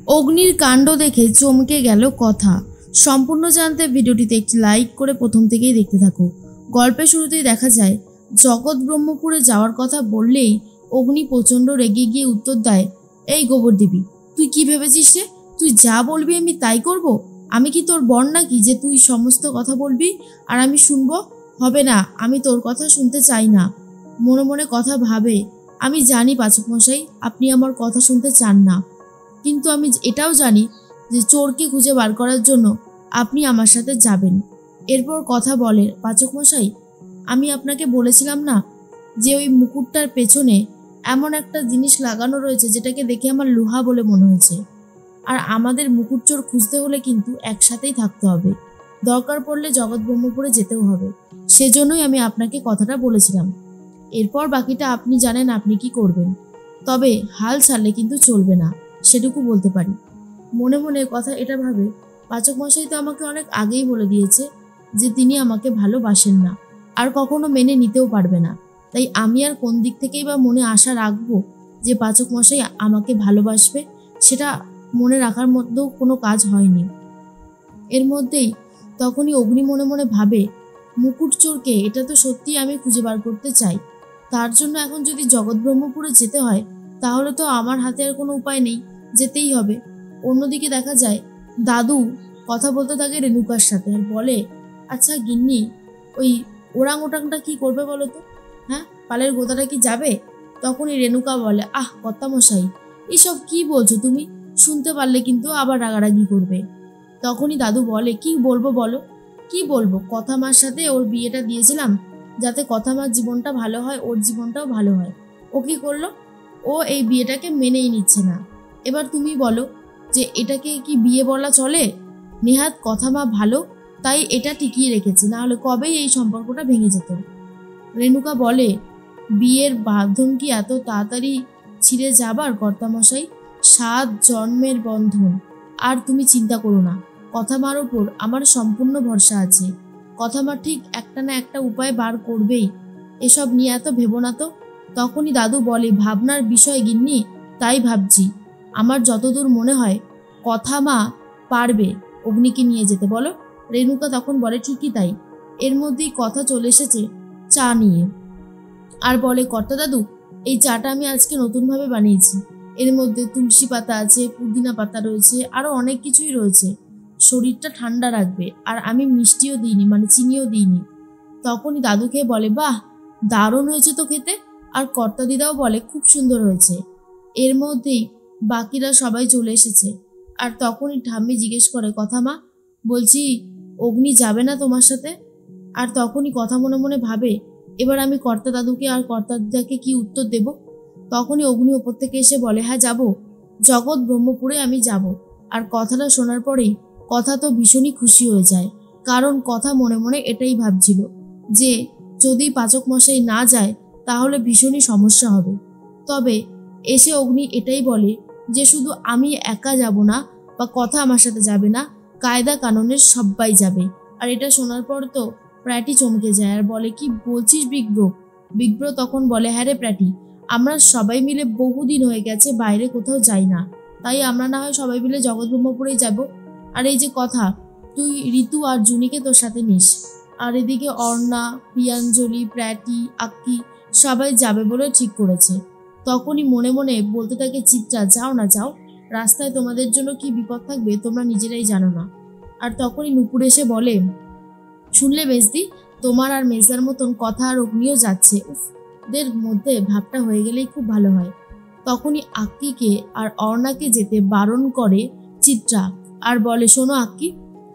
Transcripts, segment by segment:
অগ্নির কাণ্ড দেখে চমকে গেল কথা। সম্পূর্ণ জানতে ভিডিওটিতে একটি লাইক করে প্রথম থেকেই দেখতে থাকো। গল্পের শুরুতেই দেখা যায় জগৎ ব্রহ্মপুরে যাওয়ার কথা বললেই অগ্নি প্রচণ্ড রেগে গিয়ে উত্তর দেয়, এই গোবর দেবী, তুই কি ভেবেছিস রে? তুই যা বলবি আমি তাই করব? আমি কি তোর বর নাকি যে তুই সমস্ত কথা বলবি আর আমি শুনবো? হবে না, আমি তোর কথা শুনতে চাই না। মনে মনে কথা ভাবে, আমি জানি পাচক মশাই আপনি আমার কথা শুনতে চান না, কিন্তু আমি এটাও জানি যে চোরকে খুঁজে বার করার জন্য আপনি আমার সাথে যাবেন। এরপর কথা বলে, পাচক মশাই, আমি আপনাকে বলেছিলাম না যে ওই মুকুটটার পেছনে এমন একটা জিনিস লাগানো রয়েছে যেটাকে দেখে আমার লোহা বলে মনে হয়েছে। আর আমাদের মুকুট চোর খুঁজতে হলে কিন্তু একসাথেই থাকতে হবে, দরকার পড়লে জগৎ ব্রহ্মপুরে যেতেও হবে। সেজন্যই আমি আপনাকে কথাটা বলেছিলাম। এরপর বাকিটা আপনি জানেন আপনি কি করবেন, তবে হাল ছাড়লে কিন্তু চলবে না, সেটুকু বলতে পারি। মনে মনে কথা এটা ভাবে, পাচক মশাই তো আমাকে অনেক আগেই বলে দিয়েছে যে তিনি আমাকে ভালোবাসেন না, আর কখনো মেনে নিতেও পারবে না। তাই আমি আর কোন দিক থেকেই বা মনে আশা রাখবো যে পাচক মশাই আমাকে ভালোবাসবে? সেটা মনে রাখার মধ্যেও কোনো কাজ হয়নি। এর মধ্যেই তখনই অগ্নি মনে মনে ভাবে, মুকুট চোরকে এটা তো সত্যিই আমি খুঁজে বার করতে চাই। তার জন্য এখন যদি জগৎ ব্রহ্মপুরে যেতে হয় তাহলে তো আমার হাতে আর কোনো উপায় নেই, যেতেই হবে। অন্যদিকে দেখা যায় দাদু কথা বলতে থাকে রেণুকার সাথে আর বলে, আচ্ছা গিন্নি, ওই ওরাং ওটাংটা কি করবে বলো তো? হ্যাঁ, পালের গোদাটা কি যাবে? তখনই রেণুকা বলে, আহ কর্তামশাই, এসব কি বলছো তুমি? শুনতে পারলে কিন্তু আবার রাগারাগি করবে। তখনই দাদু বলে, কি বলবো বলো? কি বলবো? কথা মার সাথে ওর বিয়েটা দিয়েছিলাম যাতে কথা মার জীবনটা ভালো হয়, ওর জীবনটাও ভালো হয়। ও কি করলো? ও এই বিয়েটাকে মেনেই নিচ্ছে না। এবার তুমি বলো যে এটাকে কি বিয়ে বলা চলে? নেহাত কথা মা ভালো তাই এটা টিকিয়ে রেখেছে, না হলে কবেই এই সম্পর্কটা ভেঙে যেত। রেণুকা বলে, বিয়ের বাঁধন কি এত তাড়াতাড়ি ছিঁড়ে যাবার কর্তামশাই? 7 জন্মের বন্ধন। আর তুমি চিন্তা করো না, কথা মার ওপর আমার সম্পূর্ণ ভরসা আছে। কথা মা ঠিক একটা না একটা উপায় বার করবেই, এসব নিয়ে এত ভেবো না তো। তখনই দাদু বলে, ভাবনার বিষয় গিন্নি, তাই ভাবছি। আমার যতদূর মনে হয় কথা মা পারবে অগ্নিকে নিয়ে যেতে। বলো। রেণুকা তখন বলে, ঠিকই তাই। এর মধ্যেই কথা চলে এসেছে চা নিয়ে, আর বলে, কর্তা দাদু, এই চাটা আমি আজকে নতুনভাবে বানিয়েছি। এর মধ্যে তুলসী পাতা আছে, পুদিনা পাতা রয়েছে, আরো অনেক কিছুই রয়েছে। শরীরটা ঠান্ডা রাখবে, আর আমি মিষ্টিও দিইনি, মানে চিনিও দিইনি। তখনই দাদু খেয়ে বলে, বাহ, দারুণ হয়েছে তো খেতে। আর কর্তা দিদাও বলে, খুব সুন্দর হয়েছে। এর মধ্যেই বাকিরা সবাই চলে এসেছে। আর তখনই ঠাম্মি জিজ্ঞেস করে, কথা মা, বলছি অগ্নি যাবে না তোমার সাথে? আর তখনই কথা মনে মনে ভাবে, এবার আমি কর্তা দাদুকে আর কর্তা দিদাকে কি উত্তর দেব? তখনই অগ্নি ওপর থেকে এসে বলে, হ্যাঁ যাব, জগৎ ব্রহ্মপুরে আমি যাব। আর কথাটা শোনার পরেই কথা তো ভীষণই খুশি হয়ে যায়, কারণ কথা মনে মনে এটাই ভাবছিল যে যদি পাচক মশাই না যায় তাহলে ভীষণই সমস্যা হবে। তবে এসে অগ্নি এটাই বলে যে শুধু আমি একা যাব না, বা কথা আমার সাথে যাবে না, কায়দা কানুনের সবাই যাবে। আর এটা শোনার পর তো প্র্যাটি চমকে যায় আর বলে, কি বলছিস বিগ্রহ? বিগ্রহ তখন বলে, হ্যাঁ রে প্র্যাটি, আমরা সবাই মিলে বহুদিন হয়ে গেছে বাইরে কোথাও যাই না, তাই আমরা না হয় সবাই মিলে জগৎ ব্রহ্মপুরেই যাব। আর এই যে কথা, তুই ঋতু আর জুনিকে তোর সাথে নিস। আর এদিকে অর্ণা, প্রিয়াঞ্জলি, প্র্যাটি, আক্কি সবাই যাবে বলে ঠিক করেছে। তখনই মনে মনে বলতে থাকে চিত্রা, যাও না যাও, রাস্তায় তোমাদের জন্য কি বিপদ থাকবে তোমরা নিজেরাই জানো না। আর তখনই নুপুর এসে বলে, শুনলে মেজদি, তোমার আর মেজদার মতন কথা আর অগ্নিও যাচ্ছে, উফ, দের মধ্যে ভাবটা হয়ে গেলেই খুব ভালো হয়। তখনই আক্কিকে আর অর্ণাকে যেতে বারণ করে চিত্রা আর বলে, শোনো আক্কি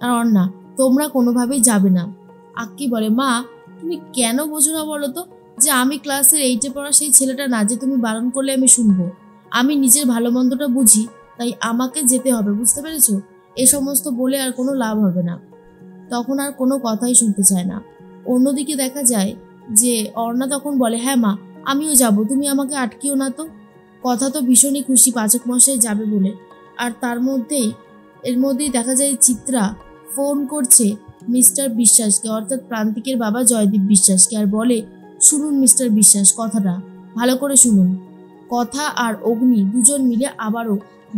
আর অর্ণা, তোমরা কোনোভাবেই যাবে না। আক্কি বলে, মা তুমি কেন বোঝো না বলো তো, যে আমি ক্লাসের 8-এ পড়া সেই ছেলেটা না যে তুমি বারণ করলে আমি শুনবো। আমি নিজের ভালো মন্দটা বুঝি, তাই আমাকে যেতে হবে, বুঝতে পেরেছো? এ সমস্ত বলে আর কোনো লাভ হবে না। তখন আর কোনো কথাই শুনতে চায় না। অন্যদিকে দেখা যায় যে অর্ণা তখন বলে, হ্যাঁ মা, আমিও যাব, তুমি আমাকে আটকিও না তো। কথা তো ভীষণই খুশি পাচক মশাই যাবে বলে। আর এর মধ্যেই দেখা যায় চিত্রা ফোন করছে মিস্টার বিশ্বাসকে, অর্থাৎ প্রান্তিকের বাবা জয়দীপ বিশ্বাসকে, আর বলে, শুনুন মিস্টার বিশ্বাস, কথাটা ভালো করে শুনুন। কথা আর অগ্নি দুজন মিলে আবারও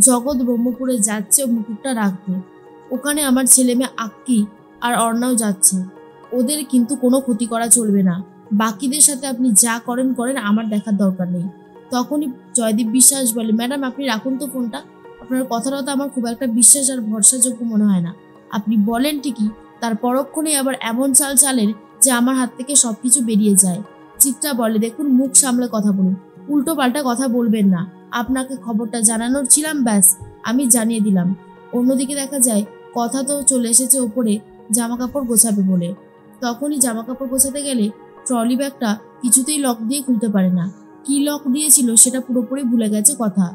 জগৎ ব্রহ্মপুরে যাচ্ছে মুকুটটা রাখতে। ওখানে আমার ছেলে মেয়ে আক্কি আর অর্ণাও যাচ্ছে। ওদের কিন্তু কোনো ক্ষতি করা চলবে না। বাকিদের সাথে আপনি যা করেন করেন, আমার দেখার দরকার নেই। তখনই জয়দীপ বিশ্বাস বলে, ম্যাডাম আপনি রাখুন তো ফোনটা। আপনার কথাটাও তো আমার খুব একটা বিশ্বাস আর ভরসাযোগ্য মনে হয় না। আপনি বলেন ঠিকই, তার পরক্ষণেই আবার এমন চাল চালেন যে আমার হাত থেকে সবকিছু বেরিয়ে যায়। চিত্রা বলে, দেখুন মুখ সামলে কথা বলুন, উল্টো পাল্টা কথা বলবেন না। আপনাকে খবরটা জানানোর ছিলাম, ব্যাস আমি জানিয়ে দিলাম। অন্যদিকে দেখা যায় কথা তো চলে এসেছে ওপরে জামা কাপড় গোছাবে বলে। তখনই জামা কাপড় গোছাতে গেলে ট্রলি ব্যাগটা কিছুতেই লক দিয়ে খুলতে পারে না। কি লক দিয়েছিল সেটা পুরোপুরি ভুলে গেছে কথা।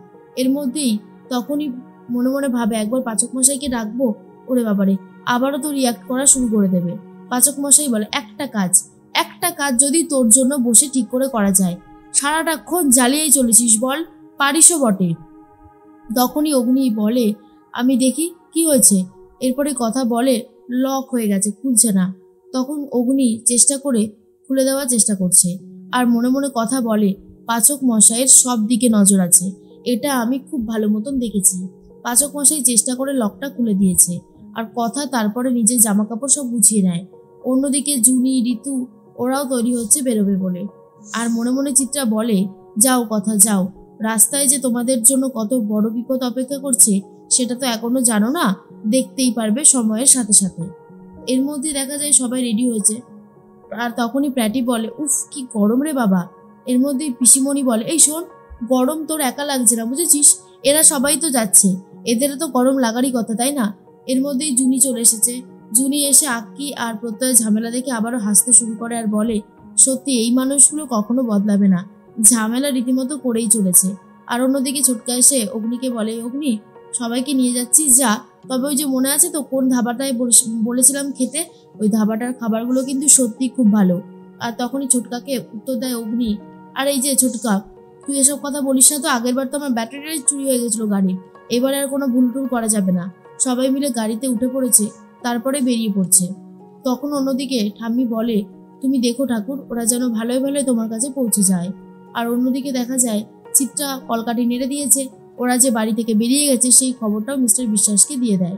এর মধ্যেই তখনই মনে মনে ভাবে, একবার পাচক মশাইকে ডাকবো। ওরে বাবারে, আবারও তো রিয়াক্ট করা শুরু করে দেবে। পাচক মশাই বলে, একটা কাজ যদি তোর জন্য বসে ঠিক করে করা যায়, সারাটাক্ষণ জ্বালিয়েই চলেছিস বল, পারিসও বটে। তখনই অগ্নি বলে, আমি দেখি কি হয়েছে। এরপরে কথা বলে, লক হয়ে গেছে, খুলছে না। তখন অগ্নি চেষ্টা করে খুলে দেওয়ার চেষ্টা করছে আর মনে মনে কথা বলে, পাচক মশাইয়ের সব দিকে নজর আছে, এটা আমি খুব ভালো মতন দেখেছি। পাচক মশাই চেষ্টা করে লকটা খুলে দিয়েছে আর কথা তারপরে নিজের জামা কাপড় সব গুছিয়ে নেয়। অন্যদিকে জুনি, ঋতু ওরাও তৈরি হচ্ছে বেরোবে বলে। আর মনে মনে চিত্রা বলে, যাও কথা যাও, রাস্তায় যে তোমাদের জন্য কত বড় বিপদ অপেক্ষা করছে সেটা তো এখনো জানো না, দেখতেই পারবে সময়ের সাথে সাথে। এর মধ্যে দেখা যায় সবাই রেডি হয়েছে। আর তখনই প্র্যাটি বলে, উফ কি গরম রে বাবা। এর মধ্যেই পিসিমণি বলে, এই শোন, গরম তোর একা লাগছে না বুঝেছিস, এরা সবাই তো যাচ্ছে, এদের তো গরম লাগারই কথা তাই না। এর মধ্যেই জুনি চলে এসেছে। জুনি এসে আক্কি আর প্রত্যয় ঝামেলা দেখে আবারও হাসতে শুরু করে আর বলে, সত্যি এই মানুষগুলো কখনো বদলাবে না, ঝামেলা রীতিমতো করেই চলেছে। আর অন্যদিকে ছোটকা এসে অগ্নিকে বলে, অগ্নি সবাইকে নিয়ে যাচ্ছিস যা, তবে ওই যে মনে আছে তো কোন ধাবাটায় বলেছিলাম খেতে, ওই ধাবাটার খাবারগুলো কিন্তু সত্যি খুব ভালো। আর তখনই ছোটকাকে উত্তর দেয় অগ্নি, আর এই যে ছোটকা, তুই এসব কথা বলিস না তো, আগের বার তো আমার ব্যাটারিটাই চুরি হয়ে গেছিলো গাড়ির, এবারে আর কোনো ভুল টুল করা যাবে না। সবাই মিলে গাড়িতে উঠে পড়েছে, তারপরে বেরিয়ে পড়ছে। তখন অন্যদিকে ঠাম্মি বলে, তুমি দেখো ঠাকুর, ওরা যেন ভালোই ভালোই তোমার কাছে পৌঁছে যায়। আর অন্যদিকে দেখা যায় চিত্রা কলকাঠি নেড়ে দিয়েছে, ওরা যে বাড়ি থেকে বেরিয়ে গেছে সেই খবরটাও মিস্টার বিশ্বাসকে দিয়ে দেয়।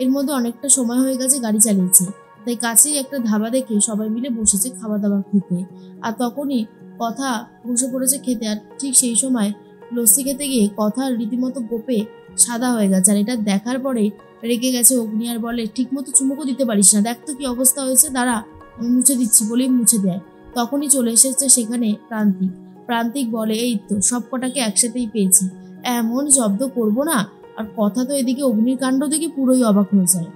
এর মধ্যে অনেকটা সময় হয়ে গেছে গাড়ি চালিয়েছে, তাই কাছেই একটা ধাবা দেখে সবাই মিলে বসেছে খাওয়া দাওয়া খেতে। আর তখনই কথা বসে পড়েছে খেতে। আর ঠিক সেই সময় লস্যি খেতে গিয়ে কথা রীতিমতো গোপে সাদা হয়ে গেছে। আর এটা দেখার পরে রেগে গেছে অগ্নি আর বলে, ঠিক মতো চুমুকও দিতে পারিস না, দেখ তো কি অবস্থা হয়েছে, দাঁড়া আমি মুছে দিচ্ছি বলেই মুছে দেয়। তখনই চলে এসেছে সেখানে প্রান্তিক বলে, এই তো সব কটাকে একসাথেই পেয়েছি, এমন জব্দ করবো না। আর কথা তো এদিকে অগ্নির কাণ্ড দেখে পুরোই অবাক হয়ে যায়।